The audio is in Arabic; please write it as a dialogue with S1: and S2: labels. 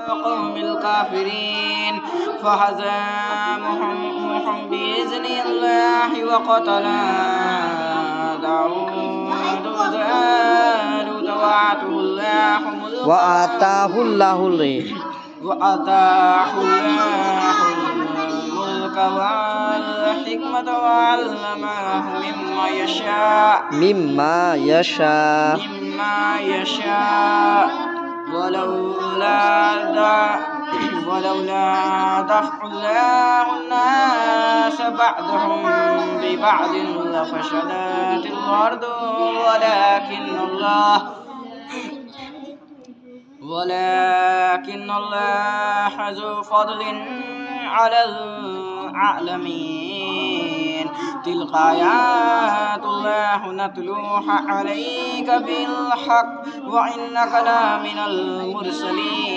S1: قوم الكافرين فهزمهم بإذن الله وقتل داود جالوت وآتاه الله الملك والحكمة وعلمه مما يشاء ولولا دفع الله الناس بعضهم ببعض لفسدت الأرض ولكن الله ذو فضل على العالمين. تلك آيات الله نتلوها عليك بالحق وإنك لمن المرسلين.